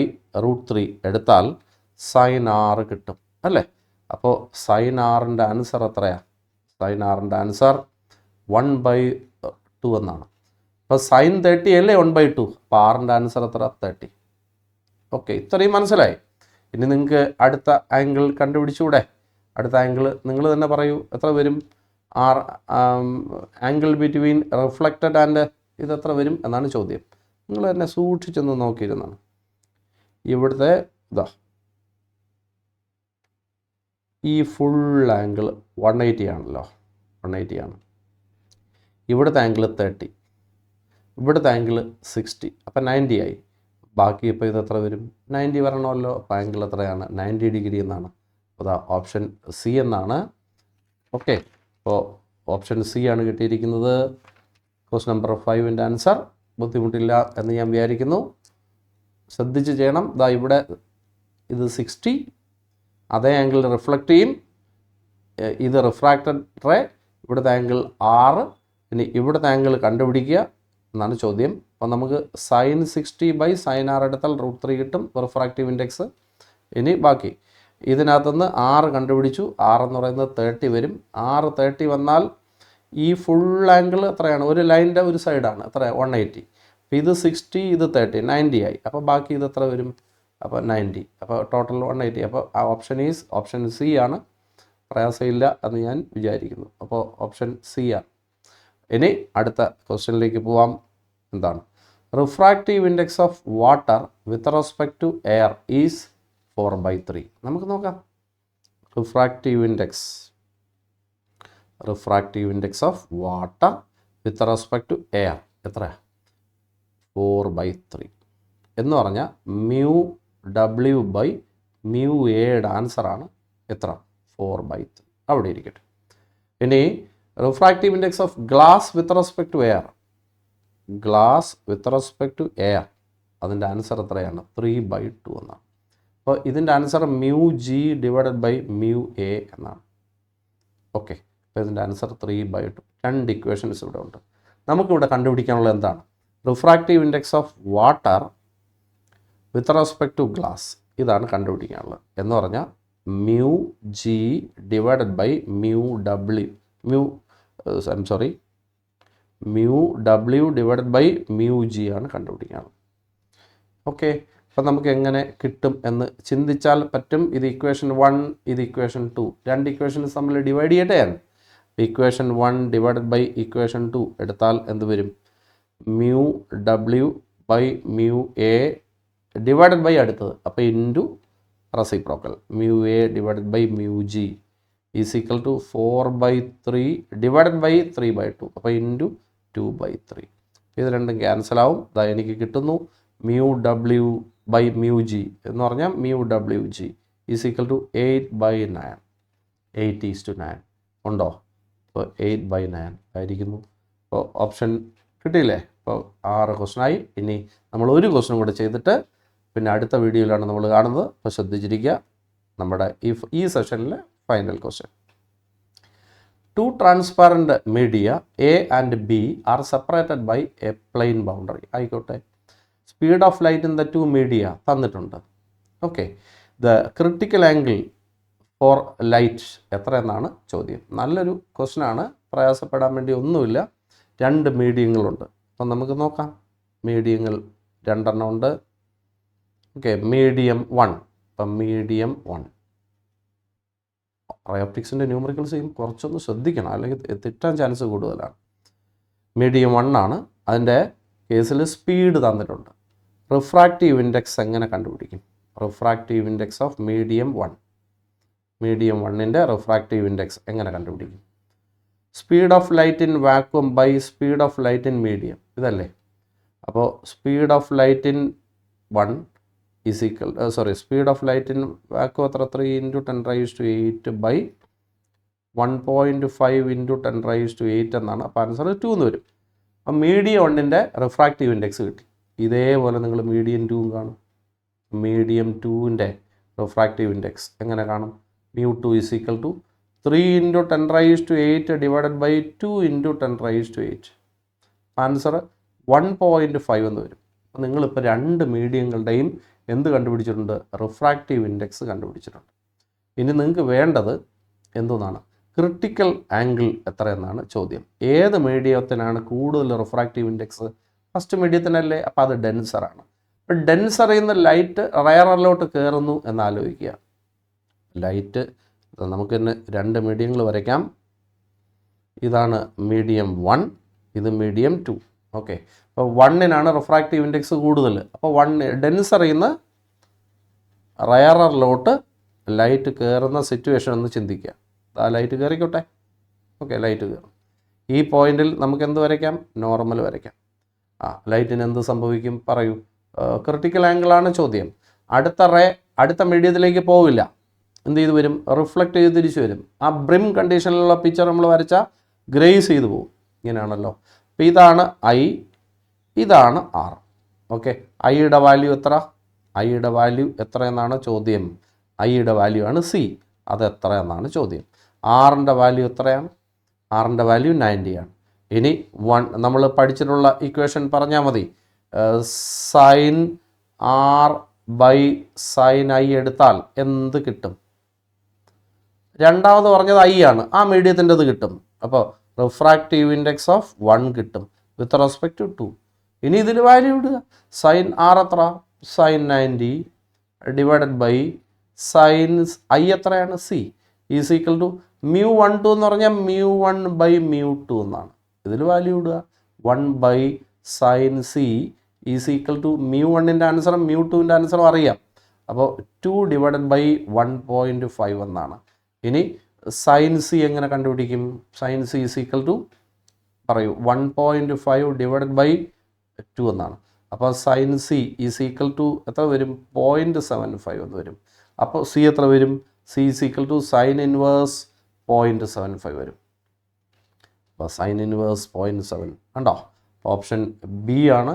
√3 എടുത്താൽ sin R കിട്ടും അല്ലേ. അപ്പോൾ sin Rൻ്റെ ആൻസർ എത്രയാണ്? sin Rൻ്റെ ആൻസർ 1/2 എന്നാണ്. അപ്പോൾ sin 30 അല്ലേ 1/2. അപ്പോൾ Rൻ്റെ ആൻസർ എത്ര? 30. ഓക്കെ, ഇത്രയും മനസ്സിലായി. ഇനി നിങ്ങൾക്ക് അടുത്ത ആംഗിൾ കണ്ടുപിടിച്ചുകൂടെ? അടുത്ത ആംഗിൾ നിങ്ങൾ തന്നെ പറയൂ, എത്ര വരും? ആംഗിൾ ബിറ്റ്വീൻ റിഫ്ലക്റ്റഡ് ആൻഡ് ഇതെത്ര വരും എന്നാണ് ചോദ്യം. നിങ്ങൾ തന്നെ സൂക്ഷിച്ചൊന്ന് നോക്കിയിരുന്നാണ്. ഇവിടുത്തെ ഇതാ ഈ ഫുൾ ആംഗിൾ 180 ആണല്ലോ, 180 ആണ്. ഇവിടുത്തെ ആംഗിൾ 30, ഇവിടുത്തെ ആംഗിൾ 60, അപ്പം 90 ആയി. ബാക്കി ഇപ്പോൾ ഇത് എത്ര വരും? 90 വരണമല്ലോ. അപ്പോൾ ആംഗിൾ എത്രയാണ്? 90 ഡിഗ്രി എന്നാണ്. അതാ ഓപ്ഷൻ സി എന്നാണ്. ഓക്കെ, അപ്പോൾ ഓപ്ഷൻ സി ആണ് കിട്ടിയിരിക്കുന്നത്. ക്വസ്റ്റ്യൻ നമ്പർ 5ൻ്റെ ആൻസർ. ബുദ്ധിമുട്ടില്ല എന്ന് ഞാൻ വിചാരിക്കുന്നു. ശ്രദ്ധിച്ച് ചെയ്യണം. ഇതാ ഇവിടെ ഇത് 60, അതേ ആംഗിൾ റിഫ്ലക്റ്റ് ചെയ്യും. ഇത് റിഫ്രാക്റ്റഡ് റേ, ഇവിടുത്തെ ആംഗിൾ 6. ഇനി ഇവിടുത്തെ ആംഗിൾ കണ്ടുപിടിക്കുക എന്നാണ് ചോദ്യം. അപ്പോൾ നമുക്ക് sin 60 sin R എടുത്താൽ √3 കിട്ടും റിഫ്രാക്റ്റീവ് ഇൻഡെക്സ്. ഇനി ബാക്കി ഇതിനകത്തുനിന്ന് R കണ്ടുപിടിച്ചു. R എന്ന് പറയുന്നത് 30 വരും. R 30 വന്നാൽ ഈ ഫുൾ ആംഗിൾ എത്രയാണ്? ഒരു ലൈനിൻ്റെ ഒരു സൈഡാണ്. എത്ര? 180. അപ്പോൾ ഇത് 60, ഇത് 30, 90 ആയി. അപ്പോൾ ബാക്കി ഇത് എത്ര വരും? അപ്പോൾ 90. അപ്പോൾ ടോട്ടൽ 180. അപ്പോൾ ആ ഓപ്ഷൻ സി ആണ്. പ്രയാസമില്ല എന്ന് ഞാൻ വിചാരിക്കുന്നു. അപ്പോൾ ഓപ്ഷൻ സി ആണ്. ഇനി അടുത്ത ക്വസ്റ്റ്യനിലേക്ക് പോവാം. എന്താണ്? Refractive index of water with respect to air is 4/3. നമുക്ക് നോക്കാം. Refractive index of water with respect to air എത്രയാണ്? 4/3 എന്ന് പറഞ്ഞാൽ μW/μAയുടെ ആൻസറാണ് എത്ര? 4/3. അവിടെ ഇരിക്കട്ടെ. ഇനി refractive index of glass with respect to air അതിൻ്റെ ആൻസർ എത്രയാണ്? 3/2 എന്നാണ്. അപ്പോൾ ഇതിൻ്റെ answer μg divided by μA എന്നാണ്. ഓക്കെ, അപ്പോൾ ഇതിൻ്റെ ആൻസർ 3/2. 2 ഇക്വേഷൻസ് ഇവിടെ ഉണ്ട്. നമുക്കിവിടെ കണ്ടുപിടിക്കാനുള്ളത് എന്താണ്? Refractive index of water with respect to glass ഇതാണ് കണ്ടുപിടിക്കാനുള്ളത്. എന്ന് പറഞ്ഞാൽ μg divided by μW divided by μg ആണ് കണ്ടുപിടിക്കാനുള്ളത്. ഓക്കെ, അപ്പം നമുക്ക് എങ്ങനെ കിട്ടും എന്ന് ചിന്തിച്ചാൽ പറ്റും. ഇത് ഇക്വേഷൻ 1, ഇത് ഇക്വേഷൻ 2. 2 ഇക്വേഷൻസ് തമ്മിൽ ഡിവൈഡ് ചെയ്യട്ടെ ഞാൻ. ഇക്വേഷൻ 1 ഡിവൈഡഡ് ബൈ ഇക്വേഷൻ 2 എടുത്താൽ എന്ത് വരും? μW/μA ഡിവൈഡഡ് ബൈ അടുത്തത്, അപ്പോൾ into reciprocal μA divided by μg is equal to 4/3 divided by 3/2, അപ്പോൾ ഇൻറ്റു 2/3. ഇത് രണ്ടും ക്യാൻസലാവും. ഇതാ എനിക്ക് കിട്ടുന്നു μW/μg എന്ന് പറഞ്ഞാൽ μWg ഈസ് ഈക്വൽ ടു 8/9. 8:9 ഉണ്ടോ? അപ്പോൾ 8/9 ആയിരിക്കുന്നു. അപ്പോൾ ഓപ്ഷൻ കിട്ടിയില്ലേ? അപ്പോൾ 6 ക്വസ്റ്റനായി. ഇനി നമ്മൾ ഒരു ക്വസ്റ്റനും കൂടെ ചെയ്തിട്ട് പിന്നെ അടുത്ത വീഡിയോയിലാണ് നമ്മൾ കാണുന്നത്. അപ്പോൾ ശ്രദ്ധിച്ചിരിക്കുക. നമ്മുടെ ഈ സെഷനിലെ final question. 2 transparent media A and B are separated by a plane boundary. ആയിക്കോട്ടെ, speed of light in the two media തന്നിട്ടുണ്ട്. Okay, the critical angle for light എത്ര എന്നാണ് ചോദ്യം. നല്ലൊരു ക്വസ്റ്റ്യനാണ്, പ്രയാസപ്പെടാൻ വേണ്ടി ഒന്നുമില്ല. 2 മീഡിയങ്ങളുണ്ട്. അപ്പം നമുക്ക് നോക്കാം. മീഡിയങ്ങൾ 2 എണ്ണം ഉണ്ട്. Okay, medium 1. അപ്പം മീഡിയം 1 റേ ഓപ്റ്റിക്സിൻ്റെ ന്യൂമറിക്കൽസ് കുറച്ചൊന്ന് ശ്രദ്ധിക്കണം, അല്ലെങ്കിൽ തെറ്റാൻ ചാൻസ് കൂടുതലാണ്. മീഡിയം 1 ആണ്. അതിൻ്റെ കേസിൽ സ്പീഡ് തന്നിട്ടുണ്ട്. റിഫ്രാക്റ്റീവ് ഇൻഡെക്സ് എങ്ങനെ കണ്ടുപിടിക്കും? Refractive index of medium 1. Medium 1ൻ്റെ റിഫ്രാക്റ്റീവ് ഇൻഡെക്സ് എങ്ങനെ കണ്ടുപിടിക്കും? Speed of light in vacuum by speed of light in medium, ഇതല്ലേ? അപ്പോൾ speed of light in 1 is equal speed of light in vacuum എത്ര? 3 × 10⁸ by 1.5 × 10⁸ എന്നാണ്. അപ്പോൾ ആൻസർ 2 എന്ന് വരും. അപ്പം മീഡിയം 1ൻ്റെ റിഫ്രാക്റ്റീവ് ഇൻഡെക്സ് കിട്ടി. ഇതേപോലെ നിങ്ങൾ മീഡിയം 2 കാണും. മീഡിയം 2ൻ്റെ റിഫ്രാക്റ്റീവ് ഇൻഡെക്സ് എങ്ങനെ കാണും? μ2 is equal to 3 × 10⁸ divided by 2 × 10⁸. Answer 1.5 എന്ന് വരും. അപ്പോൾ നിങ്ങളിപ്പോൾ 2 മീഡിയങ്ങളുടെയും എന്ത് കണ്ടുപിടിച്ചിട്ടുണ്ട്? Refractive index കണ്ടുപിടിച്ചിട്ടുണ്ട്. ഇനി നിങ്ങൾക്ക് വേണ്ടത് എന്തെന്നാണ്? ക്രിട്ടിക്കൽ ആംഗിൾ എത്ര എന്നാണ് ചോദ്യം. ഏത് മീഡിയത്തിനാണ് കൂടുതൽ റിഫ്രാക്റ്റീവ് ഇൻഡെക്സ്? ഫസ്റ്റ് മീഡിയത്തിനല്ലേ? അപ്പോൾ അത് ഡെൻസറാണ്. അപ്പോൾ ഡെൻസറിൽ നിന്ന് ലൈറ്റ് റയറിലോട്ട് കയറുന്നു എന്നാലോചിക്കുക. ലൈറ്റ് നമുക്ക് തന്നെ 2 മീഡിയങ്ങൾ വരയ്ക്കാം. ഇതാണ് മീഡിയം 1, ഇത് മീഡിയം 2. ഓക്കെ, അപ്പോൾ 1നാണ് റിഫ്രാക്റ്റീവ് ഇൻഡെക്സ് കൂടുതൽ. അപ്പോൾ 1 ഡെൻസറിൽ നിന്ന് റയറിലോട്ട് ലൈറ്റ് കയറുന്ന സിറ്റുവേഷൻ ഒന്ന് ചിന്തിക്കുക. ആ ലൈറ്റ് കയറിക്കോട്ടെ. ഓക്കെ, ലൈറ്റ് കയറും. ഈ പോയിന്റിൽ നമുക്ക് എന്ത് വരയ്ക്കാം? നോർമൽ വരയ്ക്കാം. ലൈറ്റിന് എന്ത് സംഭവിക്കും? പറയൂ. ക്രിട്ടിക്കൽ ആംഗിളാണ് ചോദ്യം. അടുത്ത മീഡിയത്തിലേക്ക് പോവില്ല. എന്ത് ചെയ്ത് വരും? റിഫ്ലക്റ്റ് ചെയ്ത് തിരിച്ചു വരും. ആ ബ്രിം കണ്ടീഷനിലുള്ള പിക്ചർ നമ്മൾ വരച്ചാൽ ഗ്രേസ് ചെയ്ത് പോകും. ഇങ്ങനെയാണല്ലോ. അപ്പോൾ ഇതാണ് I, ഇതാണ് R. ഓക്കെ, ഐയുടെ വാല്യൂ എത്ര? ഐയുടെ വാല്യൂ എത്ര എന്നാണ് ചോദ്യം. ഐയുടെ വാല്യൂ ആണ് C. അത് എത്ര എന്നാണ് ചോദ്യം. ആറിൻ്റെ വാല്യൂ എത്രയാണ്? ആറിൻ്റെ വാല്യൂ 90 ആണ്. ഇനി നമ്മൾ പഠിച്ചിട്ടുള്ള ഇക്വേഷൻ പറഞ്ഞാൽ മതി. Sine R by sine I എടുത്താൽ എന്ത് കിട്ടും? രണ്ടാമത് പറഞ്ഞത് I ആണ്. ആ മീഡിയത്തിൻ്റെത് കിട്ടും. അപ്പോൾ റിഫ്രാക്റ്റീവ് ഇൻഡെക്സ് ഓഫ് 1 കിട്ടും വിത്ത് റെസ്പെക്ട് ടു 2. ഇനി ഇതിൽ വാല്യൂ ഇടുക. സൈൻ R എത്ര? Sine 90 divided by sine I എത്രയാണ്? C ഈസ് ഈക്വൽ ടു μ12 എന്ന് പറഞ്ഞാൽ μ1 ബൈ μ2 എന്നാണ്. ഇതിൽ വാല്യൂ ഇടുക. 1 by sine C is equal to μ1ൻ്റെ ആൻസറും μ2ൻ്റെ ആൻസറും അറിയാം. അപ്പോൾ 2 ഡിവൈഡഡ് ബൈ 1.5 എന്നാണ്. ഇനി സൈൻ C എങ്ങനെ കണ്ടുപിടിക്കും? Sine C is equal to പറയൂ 1.5 ഡിവൈഡഡ് ബൈ 2 എന്നാണ്. അപ്പോൾ sine C is equal to എത്ര വരും? 0.75 എന്ന് വരും. അപ്പോൾ C എത്ര വരും? C is equal to sine inverse 0.75 വരും. അപ്പോൾ സൈൻ ഇൻവേഴ്സ് 0.7 കണ്ടോ? ഓപ്ഷൻ B ആണ്.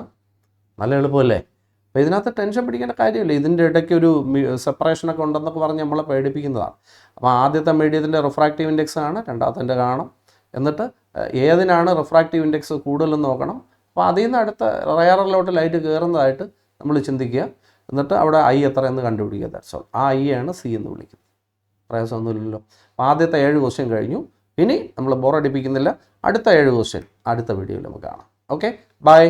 നല്ല എളുപ്പമല്ലേ? അപ്പോൾ ഇതിനകത്ത് ടെൻഷൻ പിടിക്കേണ്ട കാര്യമില്ല. ഇതിൻ്റെ ഇടയ്ക്ക് ഒരു സെപ്പറേഷനൊക്കെ ഉണ്ടെന്നൊക്കെ പറഞ്ഞ് നമ്മളെ പേടിപ്പിക്കുന്നതാണ്. അപ്പോൾ ആദ്യത്തെ മീഡിയത്തിൻ്റെ റിഫ്രാക്റ്റീവ് ഇൻഡെക്സ് ആണ്, രണ്ടാമത്തെ കാണണം. എന്നിട്ട് ഏതിനാണ് റിഫ്രാക്റ്റീവ് ഇൻഡെക്സ് കൂടുതലെന്ന് നോക്കണം. അപ്പോൾ അതിൽ നിന്ന് അടുത്ത റയറിലോട്ട് ലൈറ്റ് കയറുന്നതായിട്ട് നമ്മൾ ചിന്തിക്കുക. എന്നിട്ട് അവിടെ I എത്ര എന്ന് കണ്ടുപിടിക്കുക. That's all. ആ I ആണ് C എന്ന് വിളിക്കുന്നത്. പ്രയാസമൊന്നുമില്ലല്ലോ. അപ്പോൾ ആദ്യത്തെ 7 ക്വസ്റ്റ്യൻ കഴിഞ്ഞു. ഇനി നമ്മൾ ബോറടിപ്പിക്കുന്നില്ല. അടുത്ത 7 ക്വസ്റ്റ്യൻ അടുത്ത വീഡിയോയിൽ നമുക്ക് കാണാം. Okay, by.